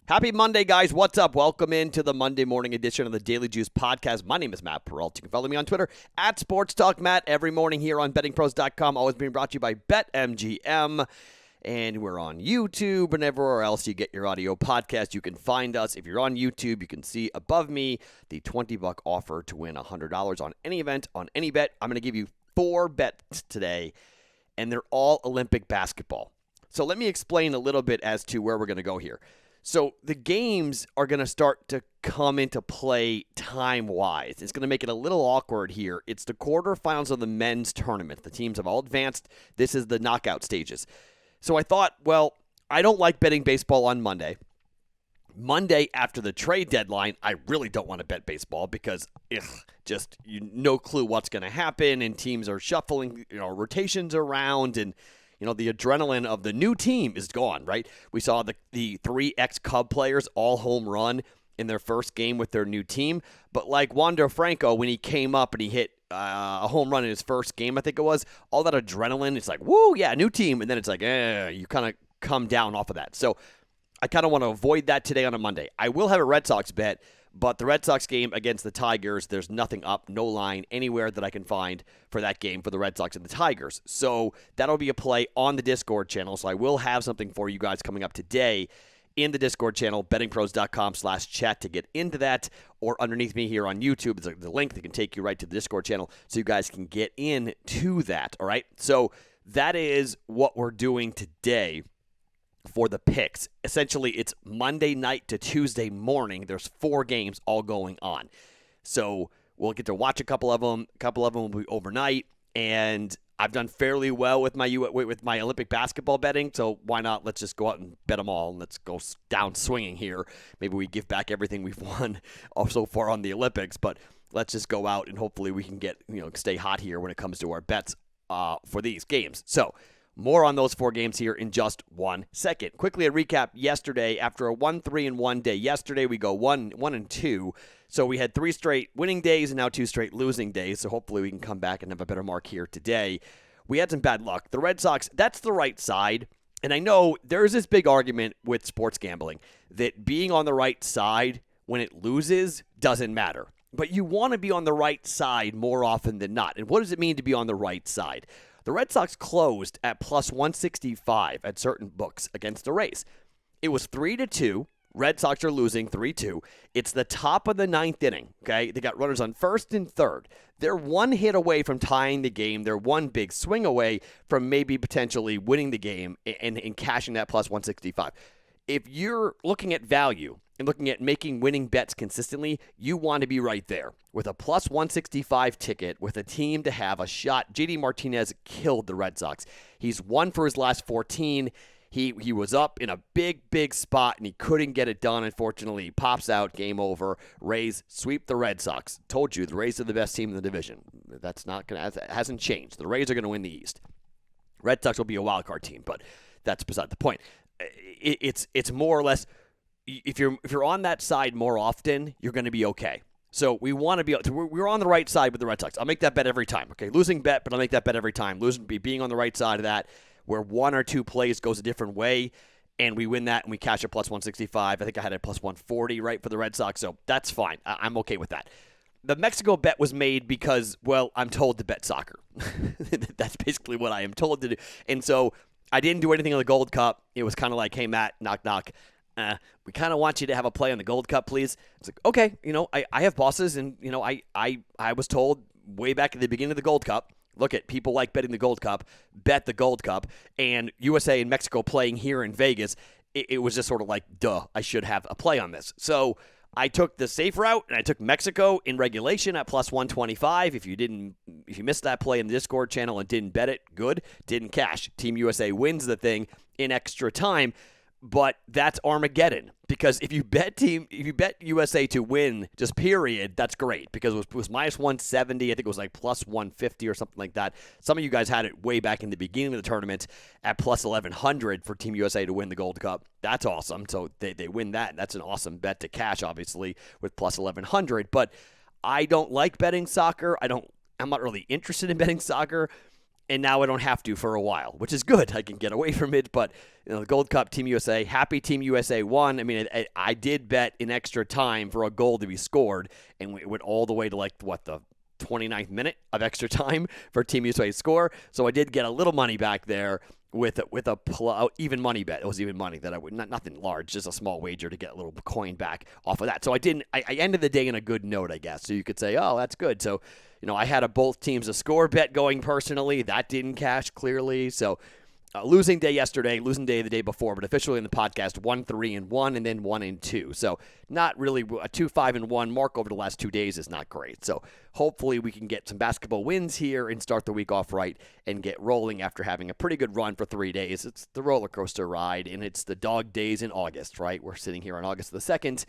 Happy Monday, guys. What's up? Welcome into the Monday morning edition of the Daily Juice podcast. My name is Matt Perrault. You can follow me on Twitter at Sports Talk Matt every morning here on bettingpros.com. Always being brought to you by BetMGM. And we're on YouTube and everywhere else you get your audio podcast. You can find us. If you're on YouTube, you can see above me the $20 offer to win $100 on any event, on any bet. I'm going to give you 4 bets today, and they're all Olympic basketball. So let me explain a little bit as to where we're going to go here. So the games are going to start to come into play time-wise. It's going to make it a little awkward here. It's the quarterfinals of the men's tournament. The teams have all advanced. This is the knockout stages. So I thought, well, I don't like betting baseball on Monday. Monday after the trade deadline, I really don't want to bet baseball because no clue what's going to happen, and teams are shuffling, rotations around, and the adrenaline of the new team is gone, right? We saw the 3 ex-Cub players all home run in their first game with their new team. But like Wander Franco, when he came up and he hit a home run in his first game, I think it was, all that adrenaline, it's like, woo, yeah, new team. And then it's like, you kind of come down off of that. So I kind of want to avoid that today on a Monday. I will have a Red Sox bet, but the Red Sox game against the Tigers, there's nothing up, no line anywhere that I can find for that game for the Red Sox and the Tigers. So that'll be a play on the Discord channel. So I will have something for you guys coming up today in the Discord channel, bettingpros.com/chat to get into that, or underneath me here on YouTube, there's the link that can take you right to the Discord channel so you guys can get into that, all right? So that is what we're doing today for the picks. Essentially, it's Monday night to Tuesday morning. There's 4 games all going on. So we'll get to watch a couple of them. A couple of them will be overnight, and I've done fairly well with my Olympic basketball betting, so why not? Let's just go out and bet them all, and let's go down swinging here. Maybe we give back everything we've won so far on the Olympics, but let's just go out and hopefully we can get stay hot here when it comes to our bets for these games. So more on those 4 games here in just 1 second. Quickly, a recap yesterday. After a 1-3-1 day yesterday, we go 1-2. So we had 3 straight winning days and now 2 straight losing days. So hopefully we can come back and have a better mark here today. We had some bad luck. The Red Sox, that's the right side. And I know there's this big argument with sports gambling that being on the right side when it loses doesn't matter. But you want to be on the right side more often than not. And what does it mean to be on the right side? The Red Sox closed at plus 165 at certain books against the Rays. It was 3-2. Red Sox are losing 3-2. It's the top of the 9th inning, okay? They got runners on first and third. They're 1 hit away from tying the game. They're 1 big swing away from maybe potentially winning the game and cashing that plus 165. If you're looking at value and looking at making winning bets consistently, you want to be right there. With a plus 165 ticket, with a team to have a shot, JD Martinez killed the Red Sox. He's 1 for his last 14. He was up in a big spot, and he couldn't get it done. Unfortunately, he pops out, game over. Rays sweep the Red Sox. Told you, the Rays are the best team in the division. That's not gonna, it hasn't changed. The Rays are going to win the East. Red Sox will be a wild card team, but that's beside the point. It's more or less, if you're on that side more often, you're going to be okay. So we want to be, we're on the right side with the Red Sox. I'll make that bet every time. Okay, losing bet, but I'll make that bet every time. Being on the right side of that, where 1 or 2 plays goes a different way, and we win that and we cash a plus 165. I think I had a plus 140 right for the Red Sox, so that's fine. I'm okay with that. The Mexico bet was made because, well, I'm told to bet soccer. That's basically what I am told to do. And so I didn't do anything on the Gold Cup. It was kind of like, hey, Matt, knock, knock. We kind of want you to have a play on the Gold Cup, please. It's like, okay, I have bosses, and, I was told way back at the beginning of the Gold Cup, look at people like betting the Gold Cup, bet the Gold Cup, and USA and Mexico playing here in Vegas, it was just sort of like, duh, I should have a play on this. So I took the safe route, and I took Mexico in regulation at plus 125. If you missed that play in the Discord channel and didn't bet it, good, didn't cash. Team USA wins the thing in extra time. But that's Armageddon, because if you bet USA to win, just period, that's great, because it was minus 170. I think it was like plus 150 or something like that. Some of you guys had it way back in the beginning of the tournament at plus 1100 for Team USA to win the Gold Cup. That's awesome. So they win that. That's an awesome bet to cash, obviously, with plus 1100. But I don't like betting soccer. I'm not really interested in betting soccer. and now I don't have to for a while, which is good. I can get away from it, but the Gold Cup, Team USA, happy Team USA won. I mean, I did bet in extra time for a goal to be scored, and it went all the way to the 29th minute of extra time for Team USA to score. So I did get a little money back there with a even money bet. It was even money that I would nothing large, just a small wager to get a little coin back off of that. So I ended the day in a good note, I guess. So you could say, oh, that's good. So I had a both teams a score bet going personally. That didn't cash clearly. So losing day yesterday, losing day the day before, but officially in the podcast 1-3-1 and then 1-2. So not really a 2-5-1 mark over the last 2 days is not great. So hopefully we can get some basketball wins here and start the week off right and get rolling after having a pretty good run for 3 days. It's the roller coaster ride, and it's the dog days in August, right? We're sitting here on August the 2nd.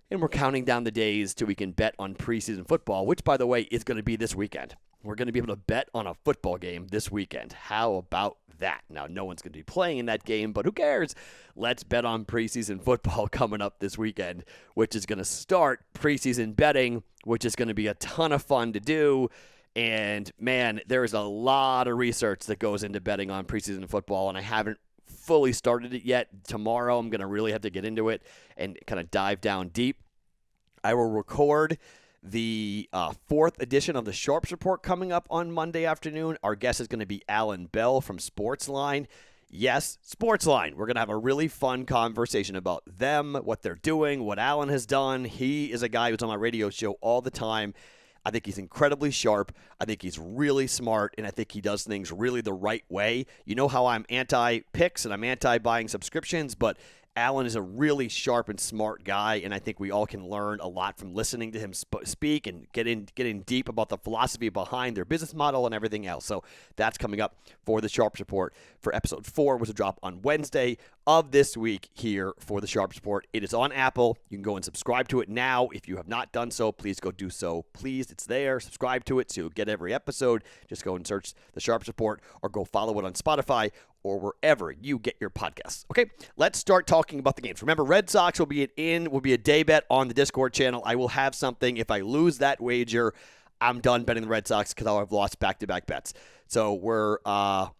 And we're counting down the days till we can bet on preseason football, which, by the way, is going to be this weekend. We're going to be able to bet on a football game this weekend. How about that? Now, no one's going to be playing in that game, but who cares? Let's bet on preseason football coming up this weekend, which is going to start preseason betting, which is going to be a ton of fun to do. And, man, there's a lot of research that goes into betting on preseason football, and I haven't fully started it yet. Tomorrow I'm going to really have to get into it and kind of dive down deep. I will record the fourth edition of the Sharps Report coming up on Monday afternoon. Our guest is going to be Alan Bell from Sportsline. Yes, Sportsline. We're going to have a really fun conversation about them, what they're doing, what Alan has done. He is a guy who's on my radio show all the time. I think he's incredibly sharp. I think he's really smart, and I think he does things really the right way. You know how I'm anti-picks and I'm anti-buying subscriptions, but Alan is a really sharp and smart guy, and I think we all can learn a lot from listening to him speak and get in deep about the philosophy behind their business model and everything else. So that's coming up for the Sharps Report for episode 4, which will drop on Wednesday of this week here for the Sharps Report. It is on Apple. You can go and subscribe to it now. If you have not done so, please go do so. Please, it's there. Subscribe to it so you'll get every episode. Just go and search the Sharps Report or go follow it on Spotify or wherever you get your podcasts. Okay, let's start talking about the games. Remember, Red Sox will be a day bet on the Discord channel. I will have something. If I lose that wager, I'm done betting the Red Sox because I'll have lost back-to-back bets. So I'm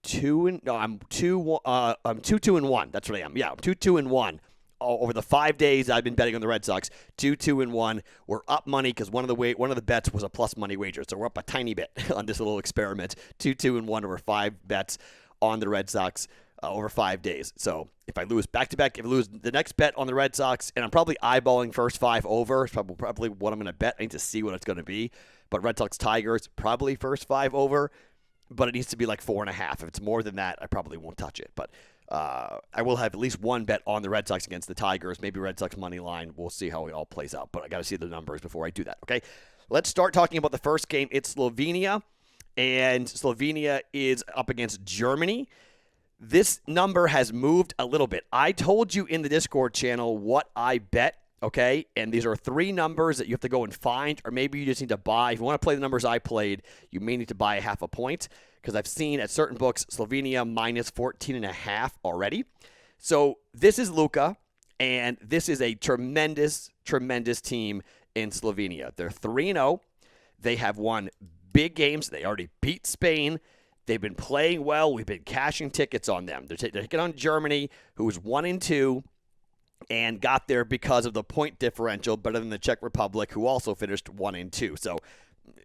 2-2-1. That's what I am. Yeah, I'm 2-2-1. Over the 5 days I've been betting on the Red Sox, 2-2-1. We're up money because one of the bets was a plus money wager, so we're up a tiny bit on this little experiment. 2-2-1 over 5 bets on the Red Sox over 5 days. So if I lose back-to-back, if I lose the next bet on the Red Sox, and I'm probably eyeballing first 5 over, it's probably what I'm going to bet. I need to see what it's going to be. But Red Sox Tigers, probably first 5 over, but it needs to be like 4.5. If it's more than that, I probably won't touch it. But I will have at least one bet on the Red Sox against the Tigers, maybe Red Sox money line. We'll see how it all plays out, but I got to see the numbers before I do that, okay? Let's start talking about the first game. It's Slovenia, and Slovenia is up against Germany. This number has moved a little bit. I told you in the Discord channel what I bet, okay? And these are 3 numbers that you have to go and find, or maybe you just need to buy. If you want to play the numbers I played, you may need to buy a half a point, because I've seen at certain books Slovenia minus 14.5 already. So this is Luka, and this is a tremendous, tremendous team in Slovenia. They're 3-0. They have won big games. They already beat Spain. They've been playing well. We've been cashing tickets on them. They're taking on Germany, who was 1-2 and got there because of the point differential, better than the Czech Republic, who also finished 1-2. So,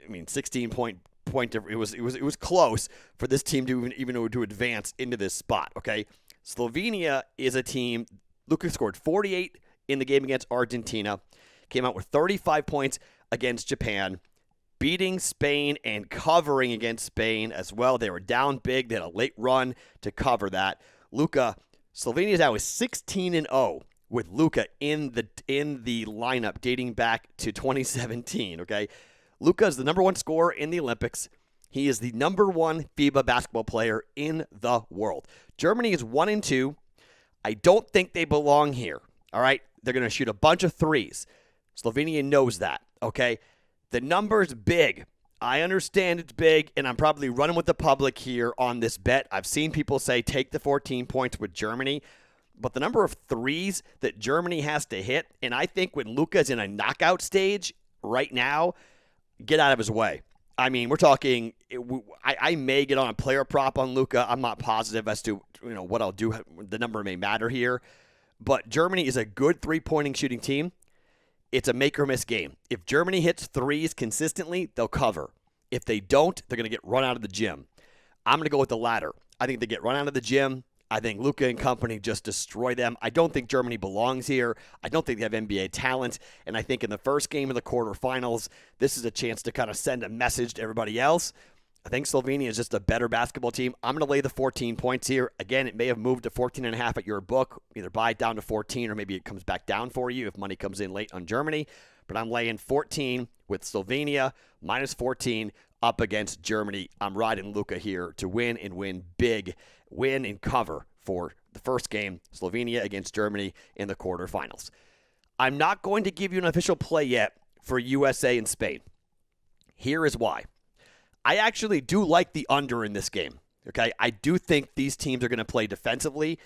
I mean, 16-point it was close for this team to even to advance into this spot. Okay, Slovenia is a team. Luka scored 48 in the game against Argentina, came out with 35 points against Japan, beating Spain and covering against Spain as well. They were down big. They had a late run to cover that. Slovenia now is 16-0 with Luka in the lineup dating back to 2017. Okay. Luka is the number 1 scorer in the Olympics. He is the number 1 FIBA basketball player in the world. Germany is 1-2. I don't think they belong here. All right. They're going to shoot a bunch of threes. Slovenia knows that. Okay. The number's big. I understand it's big, and I'm probably running with the public here on this bet. I've seen people say take the 14 points with Germany, but the number of threes that Germany has to hit, and I think when Luka's in a knockout stage right now, get out of his way. I mean, we're talking. I may get on a player prop on Luka. I'm not positive as to what I'll do. The number may matter here, but Germany is a good three-pointing shooting team. It's a make or miss game. If Germany hits threes consistently, they'll cover. If they don't, they're going to get run out of the gym. I'm going to go with the latter. I think they get run out of the gym. I think Luka and company just destroy them. I don't think Germany belongs here. I don't think they have NBA talent. And I think in the first game of the quarterfinals, this is a chance to kind of send a message to everybody else. I think Slovenia is just a better basketball team. I'm going to lay the 14 points here. Again, it may have moved to 14.5 at your book. Either buy it down to 14 or maybe it comes back down for you if money comes in late on Germany. But I'm laying 14 with Slovenia, minus 14 up against Germany. I'm riding Luka here to win and win big, win and cover for the first game, Slovenia against Germany in the quarterfinals. I'm not going to give you an official play yet for USA and Spain. Here is why. I actually do like the under in this game. Okay, I do think these teams are going to play defensively,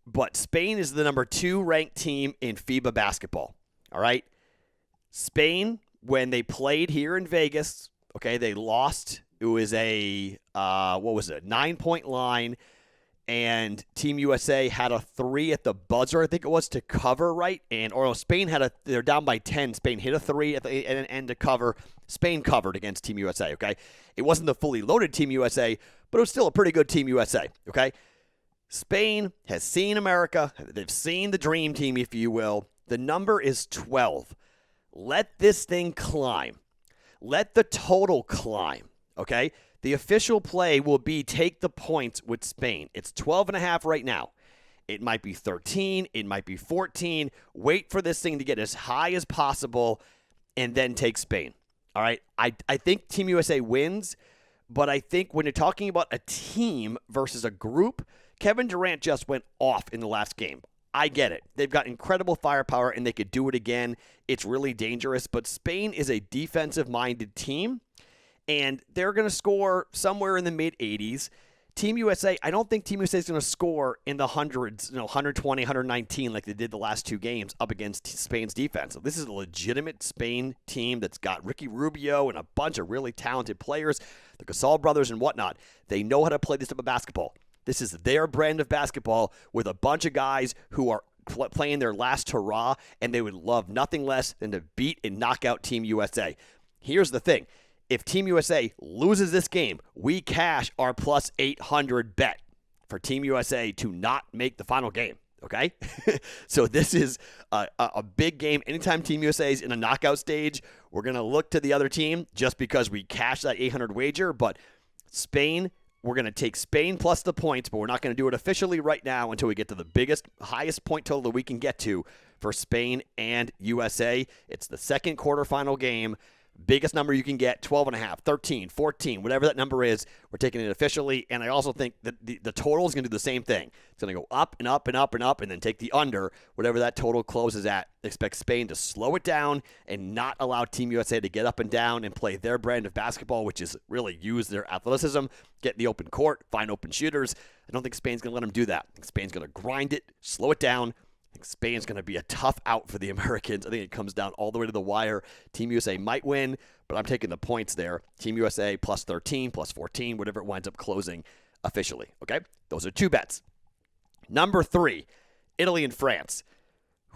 but Spain is the number 2 ranked team in FIBA basketball. All right, Spain, when they played here in Vegas, okay, they lost. It was a 9-point line, and Team USA had a 3 at the buzzer, I think it was, to cover, right? Spain they're down by 10. Spain hit a 3 at the end to cover. Spain covered against Team USA, okay? It wasn't the fully loaded Team USA, but it was still a pretty good Team USA, okay? Spain has seen America. They've seen the dream team, if you will. The number is 12. Let this thing climb. Let the total climb, okay? The official play will be take the points with Spain. It's 12.5 right now. It might be 13. It might be 14. Wait for this thing to get as high as possible and then take Spain. All right? I think Team USA wins, but I think when you're talking about a team versus a group, Kevin Durant just went off in the last game. I get it. They've got incredible firepower, and they could do it again. It's really dangerous, but Spain is a defensive-minded team, and they're going to score somewhere in the mid-80s. Team USA, I don't think Team USA is going to score in the hundreds, 120, 119 like they did the last 2 games up against Spain's defense. So this is a legitimate Spain team that's got Ricky Rubio and a bunch of really talented players, the Gasol brothers and whatnot. They know how to play this type of basketball. This is their brand of basketball with a bunch of guys who are playing their last hurrah, and they would love nothing less than to beat and knock out Team USA. Here's the thing. If Team USA loses this game, we cash our plus 800 bet for Team USA to not make the final game, okay? So this is a big game. Anytime Team USA is in a knockout stage, we're going to look to the other team just because we cashed that 800 wager. But Spain, we're going to take Spain plus the points, but we're not going to do it officially right now until we get to the highest point total that we can get to for Spain and USA. It's the second quarterfinal game. Biggest number you can get, 12.5, 13, 14, whatever that number is, we're taking it officially. And I also think that the total is going to do the same thing. It's going to go up and up and up and up and then take the under, whatever that total closes at. Expect Spain to slow it down and not allow Team USA to get up and down and play their brand of basketball, which is really use their athleticism, get in the open court, find open shooters. I don't think Spain's going to let them do that. I think Spain's going to grind it, slow it down. I think Spain's going to be a tough out for the Americans. I think it comes down all the way to the wire. Team USA might win, but I'm taking the points there. Team USA plus 13, plus 14, whatever it winds up closing officially. Okay? Those are 2 bets. Number 3, Italy and France.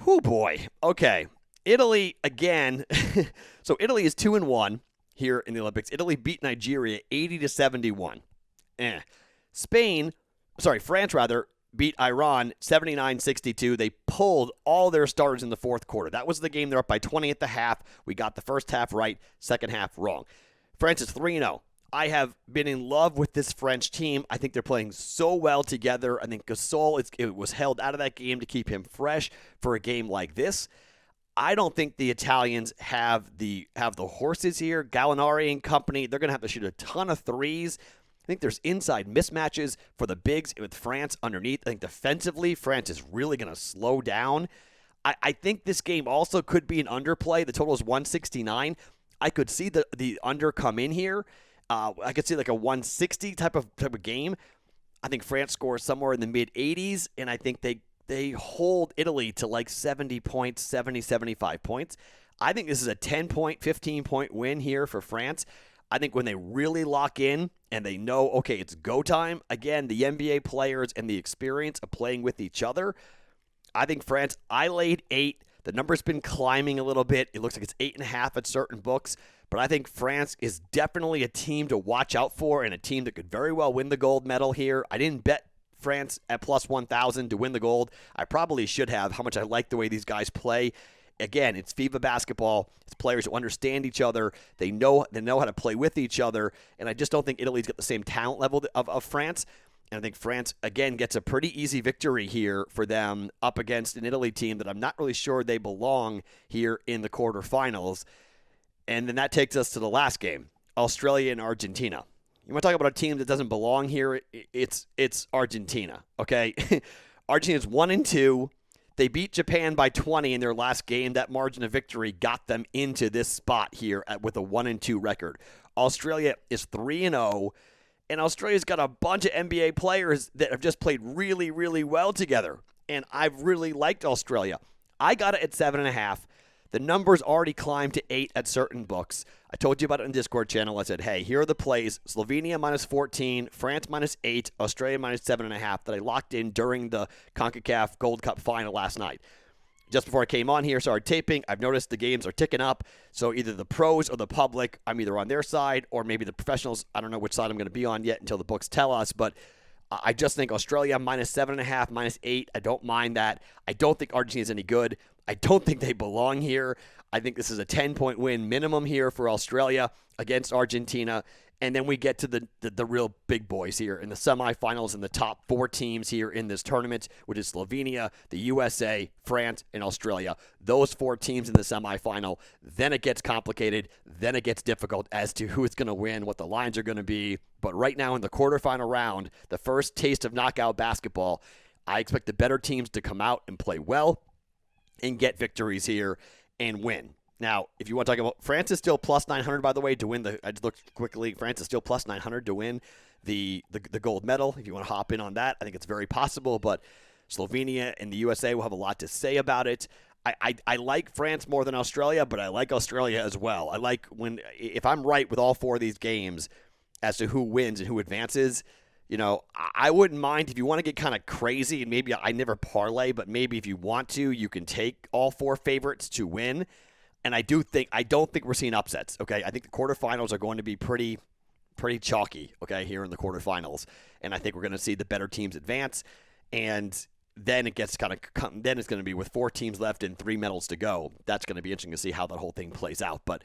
Whew, boy. Okay. Italy, again. So Italy is 2-1 here in the Olympics. Italy beat Nigeria 80-71. France, beat Iran 79-62. They pulled all their starters in the fourth quarter. That was the game. They're up by 20 at the half. We got the first half right, second half wrong. France is 3-0. I have been in love with this French team. I think they're playing so well together. I think Gasol it was held out of that game to keep him fresh for a game like this. I don't think the Italians have the horses here. Gallinari and company, they're going to have to shoot a ton of threes. I think there's inside mismatches for the bigs with France underneath. I think defensively, France is really going to slow down. I think this game also could be an underplay. The total is 169. I could see the under come in here. I could see like a 160 type of game. I think France scores somewhere in the mid-80s, and I think they hold Italy to like 70 points, 70, 75 points. I think this is a 10-point, 15-point win here for France. I think when they really lock in and they know, okay, it's go time, again, the NBA players and the experience of playing with each other, I think France, I laid 8. The number's been climbing a little bit. It looks like it's 8.5 at certain books. But I think France is definitely a team to watch out for and a team that could very well win the gold medal here. I didn't bet France at plus 1,000 to win the gold. I probably should have, how much I like the way these guys play. Again, it's FIBA basketball. It's players who understand each other. They know how to play with each other. And I just don't think Italy's got the same talent level of France. And I think France, again, gets a pretty easy victory here for them up against an Italy team that I'm not really sure they belong here in the quarterfinals. And then that takes us to the last game, Australia and Argentina. You want to talk about a team that doesn't belong here? It's Argentina, okay? Argentina's 1-2. They beat Japan by 20 in their last game. That margin of victory got them into this spot here with a 1-2 record. Australia is 3-0, and Australia's got a bunch of NBA players that have just played really, really well together. And I've really liked Australia. I got it at 7.5. The numbers already climbed to 8 at certain books. I told you about it in the Discord channel. I said, hey, here are the plays. Slovenia minus 14, France minus 8, Australia minus 7.5 that I locked in during the CONCACAF Gold Cup final last night. Just before I came on here, started taping, I've noticed the games are ticking up. So either the pros or the public, I'm either on their side or maybe the professionals. I don't know which side I'm going to be on yet until the books tell us. But I just think Australia minus 7.5, minus 8. I don't mind that. I don't think Argentina's any good. I don't think they belong here. I think this is a 10-point win minimum here for Australia against Argentina. And then we get to the real big boys here in the semifinals and the top 4 teams here in this tournament, which is Slovenia, the USA, France, and Australia. Those 4 teams in the semifinal. Then it gets complicated. Then it gets difficult as to who's going to win, what the lines are going to be. But right now in the quarterfinal round, the first taste of knockout basketball, I expect the better teams to come out and play well and get victories here and win. Now, if you want to talk about, France is still plus 900, by the way, to win I just looked quickly. France is still plus 900 to win the gold medal. If you want to hop in on that, I think it's very possible. But Slovenia and the USA will have a lot to say about it. I like France more than Australia, but I like Australia as well. I like if I'm right with all 4 of these games as to who wins and who advances. You know, I wouldn't mind if you want to get kind of crazy, and maybe I never parlay, but maybe if you want to, you can take all 4 favorites to win. And I don't think we're seeing upsets, okay? I think the quarterfinals are going to be pretty chalky, okay, here in the quarterfinals. And I think we're going to see the better teams advance. And then it gets then it's going to be with 4 teams left and 3 medals to go. That's going to be interesting to see how that whole thing plays out. But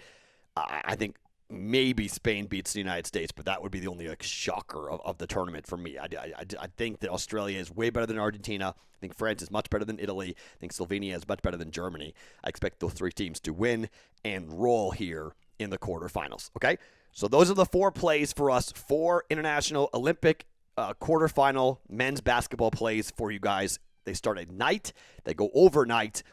I think maybe Spain beats the United States, but that would be the only shocker of the tournament for me. I think that Australia is way better than Argentina. I think France is much better than Italy. I think Slovenia is much better than Germany. I expect those 3 teams to win and roll here in the quarterfinals. Okay, so those are the 4 plays for us. 4 international Olympic quarterfinal men's basketball plays for you guys. They start at night. They go overnight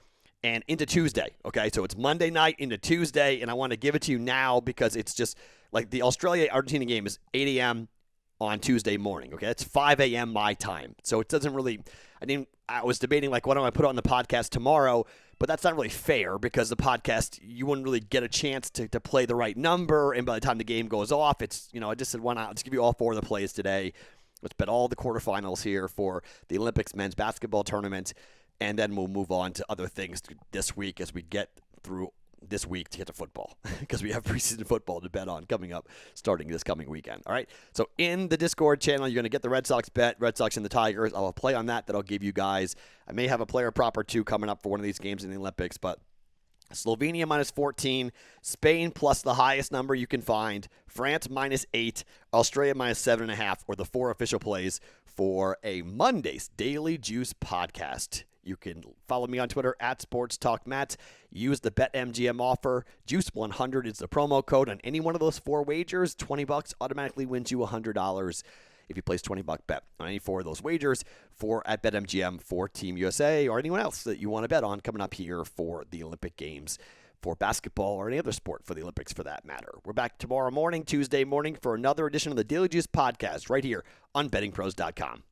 and into Tuesday, okay? So it's Monday night into Tuesday, and I want to give it to you now because it's just like the Australia-Argentina game is 8 a.m. on Tuesday morning, okay? It's 5 a.m. my time. So it doesn't really – I was debating, like, why don't I put it on the podcast tomorrow? But that's not really fair because the podcast, you wouldn't really get a chance to play the right number, and by the time the game goes off, it's – I just said, why not? Let's give you all 4 of the plays today. Let's bet all the quarterfinals here for the Olympics men's basketball tournament. And then we'll move on to other things this week as we get through this week to get to football because we have preseason football to bet on coming up starting this coming weekend. All right. So in the Discord channel, you're going to get the Red Sox bet, Red Sox and the Tigers. I'll play on that I'll give you guys. I may have a player prop or 2 coming up for one of these games in the Olympics, but Slovenia minus 14, Spain plus the highest number you can find, France minus 8, Australia minus 7.5, or the 4 official plays for a Monday's Daily Juice podcast. You can follow me on Twitter at SportsTalkMatt. Use the BetMGM offer. Juice100 is the promo code on any one of those 4 wagers. $20 automatically wins you $100 if you place $20 bet on any 4 of those wagers at BetMGM for Team USA or anyone else that you want to bet on coming up here for the Olympic Games for basketball or any other sport for the Olympics for that matter. We're back tomorrow morning, Tuesday morning, for another edition of the Daily Juice podcast right here on bettingpros.com.